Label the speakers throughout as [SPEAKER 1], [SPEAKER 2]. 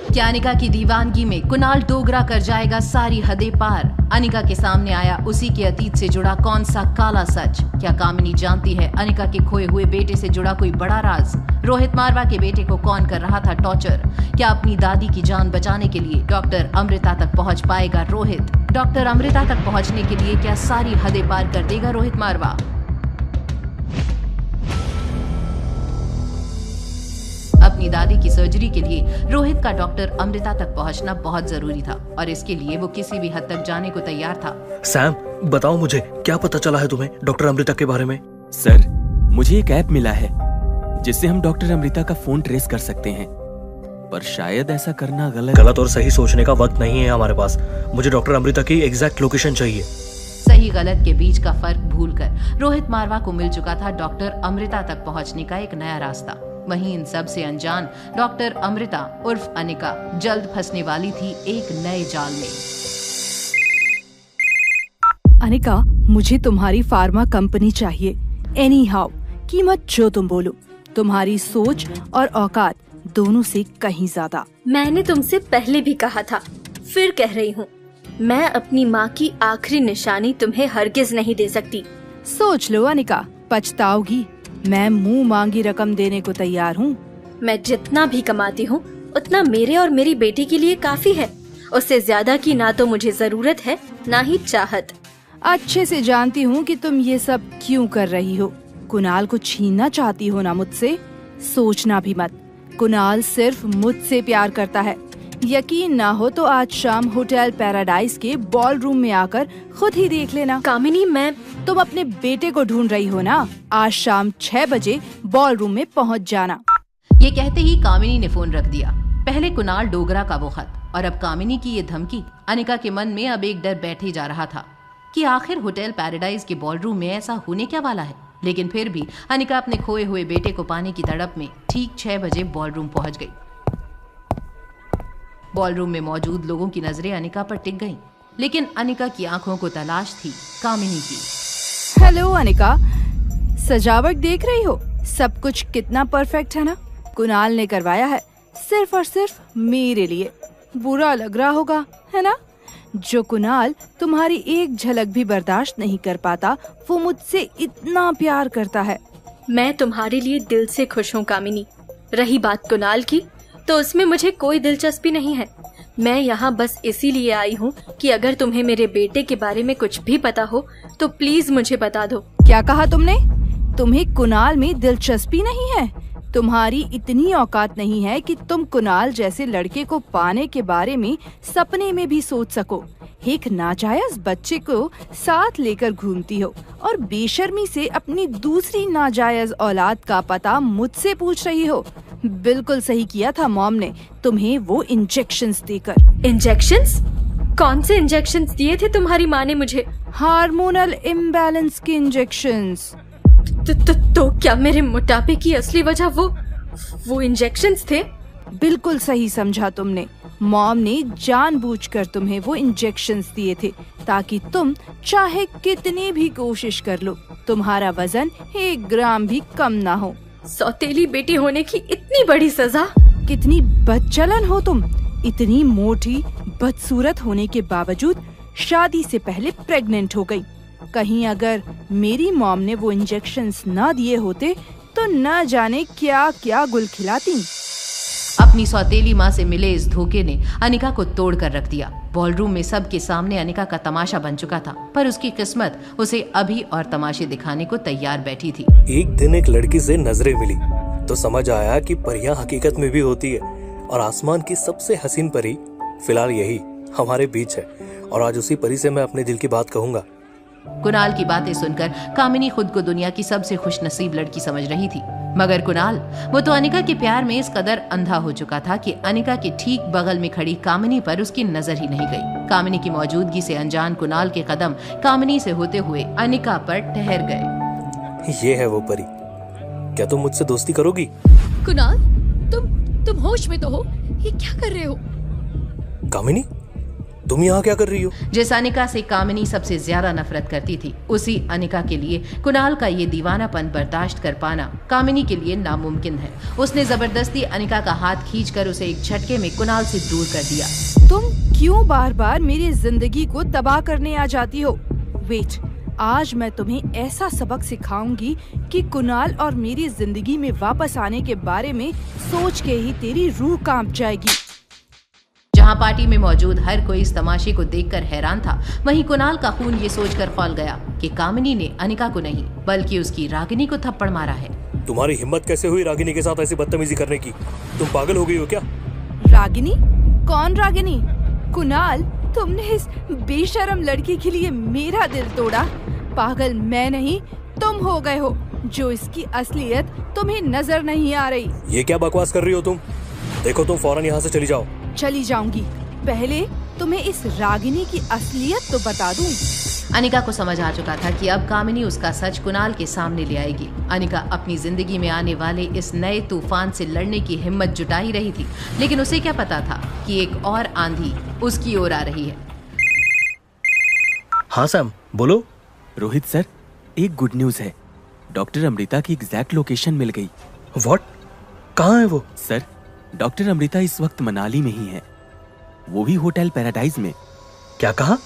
[SPEAKER 1] क्या अनिका की दीवानगी में कुणाल डोगरा कर जाएगा सारी हदें पार? अनिका के सामने आया उसी के अतीत से जुड़ा कौन सा काला सच? क्या कामिनी जानती है अनिका के खोए हुए बेटे से जुड़ा कोई बड़ा राज? रोहित मारवा के बेटे को कौन कर रहा था टॉर्चर? क्या अपनी दादी की जान बचाने के लिए डॉक्टर अमृता तक पहुंच पाएगा रोहित? डॉक्टर अमृता तक पहुंचने के लिए क्या सारी हदें पार कर देगा रोहित मारवा? अपनी दादी की सर्जरी के लिए रोहित का डॉक्टर अमृता तक पहुंचना बहुत जरूरी था और इसके लिए वो किसी भी हद तक जाने को तैयार था।
[SPEAKER 2] सैम, बताओ मुझे क्या पता चला है तुम्हें डॉक्टर अमृता के बारे में?
[SPEAKER 3] सर, मुझे एक ऐप मिला है जिससे हम डॉक्टर अमृता का फोन ट्रेस कर सकते हैं, पर शायद ऐसा करना गलत
[SPEAKER 2] और सही सोचने का वक्त नहीं है हमारे पास। मुझे डॉक्टर अमृता की एग्जैक्ट लोकेशन चाहिए।
[SPEAKER 1] सही गलत के बीच का फर्क भूलकर रोहित मारवा को मिल चुका था डॉक्टर अमृता तक पहुंचने का एक नया रास्ता। वहीं इन सब से अनजान डॉक्टर अमृता उर्फ अनिका जल्द फंसने वाली थी एक नए जाल में।
[SPEAKER 4] अनिका, मुझे तुम्हारी फार्मा कंपनी चाहिए। एनी हाउ, कीमत जो तुम बोलो। तुम्हारी सोच और औकात दोनों से कहीं ज्यादा।
[SPEAKER 5] मैंने तुमसे पहले भी कहा था, फिर कह रही हूँ, मैं अपनी माँ की आखिरी निशानी तुम्हें हरगिज नहीं दे सकती।
[SPEAKER 4] सोच लो अनिका, पछताओगी। मैं मुंह मांगी रकम देने को तैयार हूँ।
[SPEAKER 5] मैं जितना भी कमाती हूँ उतना मेरे और मेरी बेटी के लिए काफी है। उससे ज्यादा की ना तो मुझे जरूरत है ना ही चाहत।
[SPEAKER 4] अच्छे से जानती हूँ कि तुम ये सब क्यों कर रही हो। कुणाल को छीनना चाहती हो ना मुझसे? सोचना भी मत, कुणाल सिर्फ मुझसे प्यार करता है। यकीन ना हो तो आज शाम होटल पैराडाइज के बॉल रूम में आकर खुद ही देख लेना।
[SPEAKER 5] कामिनी,
[SPEAKER 4] तुम अपने बेटे को ढूंढ रही हो ना? आज शाम 6 बजे बॉल रूम में पहुंच जाना।
[SPEAKER 1] ये कहते ही कामिनी ने फोन रख दिया। पहले कुणाल डोगरा का वो खत और अब कामिनी की ये धमकी। अनिका के मन में अब एक डर बैठे जा रहा था कि आखिर होटल पैराडाइज के बॉल रूम में ऐसा होने क्या वाला है। लेकिन फिर भी अनिका अपने खोए हुए बेटे को पाने की तड़प में ठीक 6 बजे बॉल रूम पहुंच गई। बॉल रूम में मौजूद लोगों की नजरें अनिका पर टिक गईं, लेकिन अनिका की आंखों को तलाश थी कामिनी की।
[SPEAKER 4] हेलो अनिका, सजावट देख रही हो? सब कुछ कितना परफेक्ट है ना? कुणाल ने करवाया है सिर्फ और सिर्फ मेरे लिए। बुरा लग रहा होगा, है ना? जो कुणाल तुम्हारी एक झलक भी बर्दाश्त नहीं कर पाता, वो मुझसे इतना प्यार करता है।
[SPEAKER 5] मैं तुम्हारे लिए दिल से खुश हूँ कामिनी। रही बात कुणाल की, तो उसमें मुझे कोई दिलचस्पी नहीं है। मैं यहाँ बस इसीलिए आई हूँ कि अगर तुम्हें मेरे बेटे के बारे में कुछ भी पता हो तो प्लीज मुझे बता दो।
[SPEAKER 4] क्या कहा तुमने? तुम्हें कुणाल में दिलचस्पी नहीं है? तुम्हारी इतनी औकात नहीं है कि तुम कुणाल जैसे लड़के को पाने के बारे में सपने में भी सोच सको। एक नाजायज बच्चे को साथ लेकर घूमती हो और बेशर्मी से अपनी दूसरी नाजायज औलाद का पता मुझसे पूछ रही हो। बिल्कुल सही किया था मॉम ने तुम्हें वो इंजेक्शंस देकर।
[SPEAKER 5] इंजेक्शंस? कौन से इंजेक्शंस दिए थे तुम्हारी माँ ने मुझे?
[SPEAKER 4] हार्मोनल इम्बैलेंस के इंजेक्शंस।
[SPEAKER 5] तो क्या मेरे मोटापे की असली वजह वो इंजेक्शंस थे?
[SPEAKER 4] बिल्कुल सही समझा तुमने। मॉम ने जानबूझकर तुम्हें वो इंजेक्शंस दिए थे ताकि तुम चाहे कितनी भी कोशिश कर लो, तुम्हारा वजन 1 ग्राम भी कम ना हो।
[SPEAKER 5] सौतेली बेटी होने की इतनी बड़ी सजा!
[SPEAKER 4] कितनी बदचलन हो तुम! इतनी मोटी बदसूरत होने के बावजूद शादी से पहले प्रेग्नेंट हो गई। कहीं अगर मेरी मॉम ने वो इंजेक्शंस ना दिए होते तो न जाने क्या क्या गुल खिलाती।
[SPEAKER 1] अपनी सौतेली माँ से मिले इस धोखे ने अनिका को तोड़ कर रख दिया। बॉलरूम में सबके सामने अनिका का तमाशा बन चुका था, पर उसकी किस्मत उसे अभी और तमाशे दिखाने को तैयार बैठी थी।
[SPEAKER 2] एक दिन एक लड़की से नजरें मिली तो समझ आया कि परियां हकीकत में भी होती है और आसमान की सबसे हसीन परी फिलहाल यही हमारे बीच है। और आज उसी परी से मैं अपने दिल की बात कहूंगा।
[SPEAKER 1] कुणाल की बातें सुनकर कामिनी खुद को दुनिया की सबसे खुशनसीब लड़की समझ रही थी, मगर कुणाल वो तो अनिका के प्यार में इस कदर अंधा हो चुका था कि अनिका के ठीक बगल में खड़ी कामिनी पर उसकी नजर ही नहीं गई। कामिनी की मौजूदगी से अनजान कुणाल के कदम कामिनी से होते हुए अनिका पर ठहर गए।
[SPEAKER 2] ये है वो परी, क्या तुम मुझसे दोस्ती करोगी?
[SPEAKER 6] कुणाल, तुम होश में तो हो? ये क्या कर रहे हो?
[SPEAKER 2] कामिनी, तुम यहाँ क्या कर रही हो?
[SPEAKER 1] जिस अनिका से कामिनी सबसे ज्यादा नफरत करती थी, उसी अनिका के लिए कुणाल का ये दीवानापन बर्दाश्त कर पाना कामिनी के लिए नामुमकिन है। उसने जबरदस्ती अनिका का हाथ खींचकर उसे एक झटके में कुणाल से दूर कर दिया।
[SPEAKER 4] तुम क्यों बार बार मेरी जिंदगी को तबाह करने आ जाती हो? वेट, आज मैं तुम्हें ऐसा सबक सिखाऊंगी कि कुणाल और मेरी जिंदगी में वापस आने के बारे में सोच के ही तेरी रूह कांप जाएगी।
[SPEAKER 1] जहां पार्टी में मौजूद हर कोई इस तमाशे को देखकर हैरान था, वहीं कुणाल का खून ये सोचकर खौल गया कि कामिनी ने अनिका को नहीं बल्कि उसकी रागिनी को थप्पड़ मारा है।
[SPEAKER 2] तुम्हारी हिम्मत कैसे हुई रागिनी के साथ ऐसी बदतमीजी करने की? तुम पागल हो गई हो क्या?
[SPEAKER 4] रागिनी? कौन रागिनी? कुणाल, तुमने इस बेशरम लड़की के लिए मेरा दिल तोड़ा। पागल मैं नहीं, तुम हो गए हो, जो इसकी असलियत तुम्हें नजर नहीं आ रही।
[SPEAKER 2] ये क्या बकवास कर रही हो तुम? देखो तुम फौरन यहाँ से चली जाओ।
[SPEAKER 4] चली जाऊंगी, पहले तुम्हें इस रागिनी की असलियत तो बता दूं।
[SPEAKER 1] अनिका को समझ आ चुका था कि अब कामिनी उसका सच कुणाल के सामने ले आएगी। अनिका अपनी जिंदगी में आने वाले इस नए तूफान से लड़ने की हिम्मत जुटा ही रही थी, लेकिन उसे क्या पता था कि एक और आंधी उसकी ओर आ रही है।
[SPEAKER 2] हाँ सैम, बोलो।
[SPEAKER 3] रोहित सर, एक गुड न्यूज है। डॉक्टर अमृता की एग्जैक्ट लोकेशन मिल गई।
[SPEAKER 2] व्हाट? कहाँ है वो?
[SPEAKER 3] सर, डॉक्टर अमृता इस वक्त मनाली में ही है, वो भी होटल पैराडाइज में।
[SPEAKER 2] क्या कहा?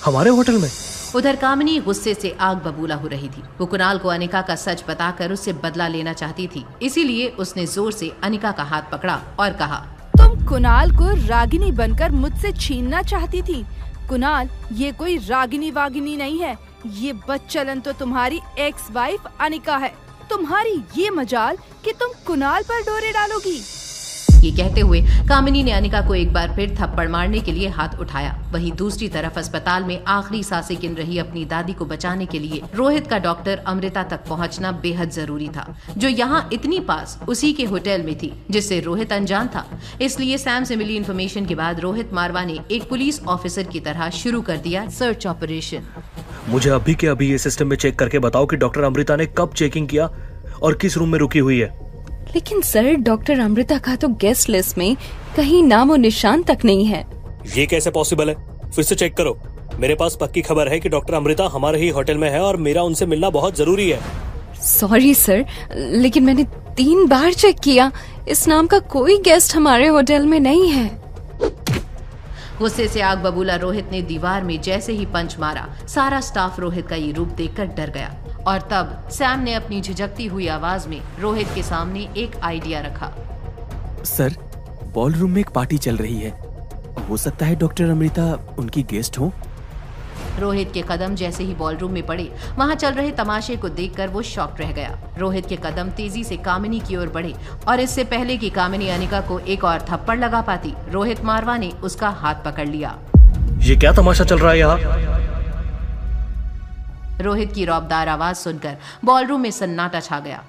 [SPEAKER 2] हमारे होटल में?
[SPEAKER 1] उधर कामिनी गुस्से से आग बबूला हो रही थी। वो कुणाल को अनिका का सच बताकर उससे बदला लेना चाहती थी, इसीलिए उसने जोर से अनिका का हाथ पकड़ा और कहा,
[SPEAKER 4] तुम कुणाल को रागिनी बनकर मुझसे छीनना चाहती थी। कुणाल, ये कोई रागिनी वागिनी नहीं है, ये बदचलन तो तुम्हारी एक्स वाइफ अनिका है। तुम्हारी ये मजाल कि तुम कुणाल पर डोरे डालोगी।
[SPEAKER 1] ये कहते हुए कामिनी ने अनिका को एक बार फिर थप्पड़ मारने के लिए हाथ उठाया। वहीं दूसरी तरफ अस्पताल में आखिरी सांसें गिन रही अपनी दादी को बचाने के लिए रोहित का डॉक्टर अमृता तक पहुंचना बेहद जरूरी था, जो यहाँ इतनी पास उसी के होटल में थी जिससे रोहित अनजान था। इसलिए सैम से मिली इन्फॉर्मेशन के बाद रोहित मारवा ने एक पुलिस ऑफिसर की तरह शुरू कर दिया सर्च ऑपरेशन।
[SPEAKER 2] मुझे अभी के अभी ये सिस्टम में चेक करके बताओ कि डॉक्टर अमृता ने कब चेकिंग किया और किस रूम में रुकी हुई है।
[SPEAKER 6] लेकिन सर, डॉक्टर अमृता का तो गेस्ट लिस्ट में कहीं नामो निशान तक नहीं है।
[SPEAKER 2] ये कैसे पॉसिबल है? फिर से चेक करो। मेरे पास पक्की खबर है कि डॉक्टर अमृता हमारे ही होटल में है और मेरा उनसे मिलना बहुत जरूरी है।
[SPEAKER 6] सॉरी सर, लेकिन मैंने 3 बार चेक किया, इस नाम का कोई गेस्ट हमारे होटल में नहीं है।
[SPEAKER 1] गुस्से से आग बबूला रोहित ने दीवार में जैसे ही पंच मारा, सारा स्टाफ रोहित का ये रूप देखकर डर गया। और तब सैम ने अपनी झिझकती हुई आवाज में रोहित के सामने एक आइडिया रखा।
[SPEAKER 3] सर, बॉल रूम में एक पार्टी चल रही है, हो सकता है डॉक्टर अमृता उनकी गेस्ट हो।
[SPEAKER 1] रोहित के कदम जैसे ही बॉलरूम में पड़े, वहां चल रहे तमाशे को देखकर वो शॉक्ड रह गया। रोहित के कदम तेजी से कामिनी की ओर बढ़े और इससे पहले कि कामिनी अनिका को एक और थप्पड़ लगा पाती, रोहित मारवा ने उसका हाथ पकड़ लिया।
[SPEAKER 2] ये क्या तमाशा चल रहा है यहाँ?
[SPEAKER 1] रोहित की रौबदार आवाज सुनकर बॉलरूम में सन्नाटा छा गया।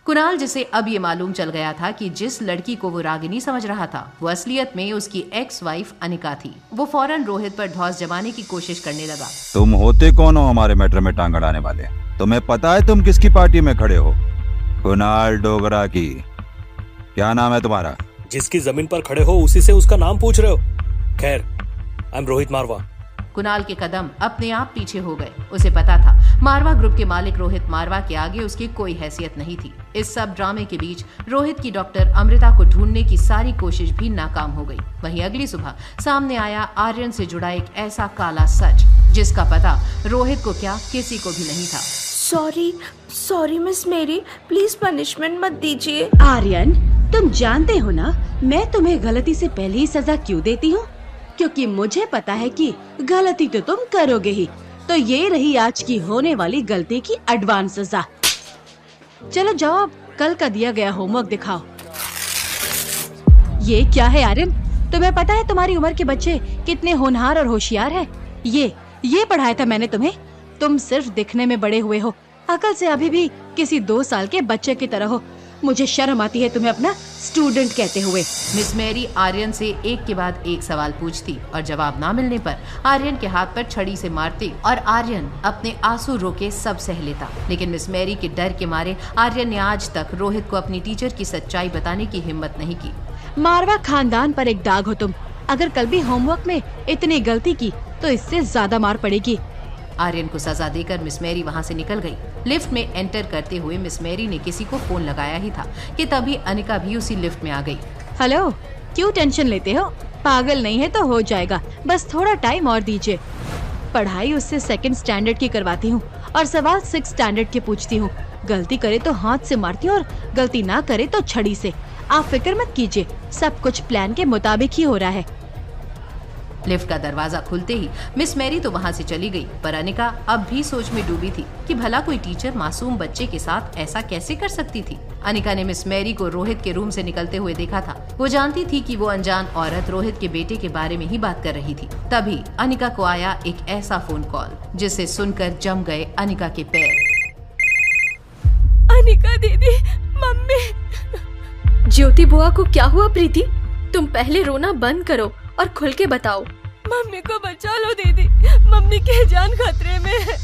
[SPEAKER 1] कुणाल, जिसे अब ये मालूम चल गया था कि जिस लड़की को वो रागिनी समझ रहा था वो असलियत में उसकी एक्स वाइफ अनिका थी, वो फौरन रोहित पर धौंस जमाने की कोशिश करने लगा।
[SPEAKER 7] तुम होते कौन हो हमारे मैटर में टांग अड़ाने वाले? तुम्हें पता है तुम किसकी पार्टी में खड़े हो? कुणाल डोगरा की। क्या नाम है तुम्हारा?
[SPEAKER 2] जिसकी जमीन पर खड़े हो उसी से उसका नाम पूछ रहे हो? खैर, आई एम रोहित मारवा।
[SPEAKER 1] कुणाल के कदम अपने आप पीछे हो गए। उसे पता था मारवा ग्रुप के मालिक रोहित मारवा के आगे उसकी कोई हैसियत नहीं थी। इस सब ड्रामे के बीच रोहित की डॉक्टर अमृता को ढूंढने की सारी कोशिश भी नाकाम हो गई। वहीं अगली सुबह सामने आया आर्यन से जुड़ा एक ऐसा काला सच जिसका पता रोहित को क्या किसी को भी नहीं था।
[SPEAKER 8] सॉरी मिस मेरी, प्लीज पनिशमेंट मत दीजिए।
[SPEAKER 9] आर्यन, तुम जानते हो ना मैं तुम्हें गलती से पहले ही सजा क्यों देती हूँ? क्योंकि मुझे पता है कि गलती तो तुम करोगे ही। तो ये रही आज की होने वाली गलती की एडवांस सजा। चलो जाओ, अब कल का दिया गया होमवर्क दिखाओ। ये क्या है आर्यन? तुम्हें पता है तुम्हारी उम्र के बच्चे कितने होनहार और होशियार हैं? ये पढ़ाया था मैंने तुम्हें। तुम सिर्फ दिखने में बड़े हुए हो, अकल से अभी भी किसी 2 साल के बच्चे की तरह हो। मुझे शर्म आती है तुम्हें अपना स्टूडेंट कहते हुए।
[SPEAKER 1] मिस मैरी आर्यन से एक के बाद एक सवाल पूछती और जवाब ना मिलने पर आर्यन के हाथ पर छड़ी से मारती और आर्यन अपने आंसू रोके सब सह लेता। लेकिन मिस मैरी के डर के मारे आर्यन ने आज तक रोहित को अपनी टीचर की सच्चाई बताने की हिम्मत नहीं की।
[SPEAKER 9] मारवा खानदान पर एक दाग हो तुम। अगर कल भी होमवर्क में इतनी गलती की तो इससे ज्यादा मार पड़ेगी।
[SPEAKER 1] आर्यन को सजा देकर मिस मैरी वहाँ से निकल गई। लिफ्ट में एंटर करते हुए मिस मैरी ने किसी को फोन लगाया ही था कि तभी अनिका भी उसी लिफ्ट में आ गई।
[SPEAKER 9] हेलो, क्यों टेंशन लेते हो? पागल नहीं है तो हो जाएगा, बस थोड़ा टाइम और दीजिए। पढ़ाई उससे 2nd स्टैंडर्ड की करवाती हूँ और सवाल 6 स्टैंडर्ड के पूछती हूँ। गलती करे तो हाथ से मारती हूँ और गलती ना करे तो छड़ी से। आप फिक्र मत कीजिए, सब कुछ प्लान के मुताबिक ही हो रहा है।
[SPEAKER 1] लिफ्ट का दरवाजा खुलते ही मिस मैरी तो वहाँ से चली गई, पर अनिका अब भी सोच में डूबी थी कि भला कोई टीचर मासूम बच्चे के साथ ऐसा कैसे कर सकती थी। अनिका ने मिस मैरी को रोहित के रूम से निकलते हुए देखा था। वो जानती थी कि वो अनजान औरत रोहित के बेटे के बारे में ही बात कर रही थी। तभी अनिका को आया एक ऐसा फोन कॉल जिसे सुनकर जम गए अनिका के पैर।
[SPEAKER 5] अनिका दीदी, मम्मी। ज्योति बुआ को क्या हुआ प्रीति? तुम पहले रोना बंद करो और खुल के बताओ।
[SPEAKER 10] मम्मी को बचा लो दीदी, मम्मी की जान खतरे में है।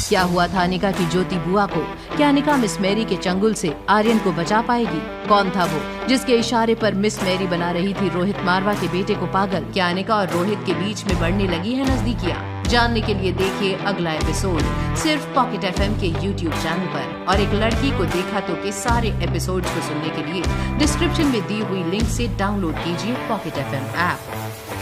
[SPEAKER 1] क्या हुआ था अनिका की ज्योति बुआ को? क्या अनिका मिस मैरी के चंगुल से आर्यन को बचा पाएगी? कौन था वो जिसके इशारे पर मिस मैरी बना रही थी रोहित मारवा के बेटे को पागल? क्या अनिका और रोहित के बीच में बढ़ने लगी है नजदीकियाँ? जानने के लिए देखिए अगला एपिसोड सिर्फ पॉकेट FM के YouTube चैनल पर। और एक लड़की को देखा तो के सारे एपिसोड्स को सुनने के लिए डिस्क्रिप्शन में दी हुई लिंक से डाउनलोड कीजिए पॉकेट FM ऐप।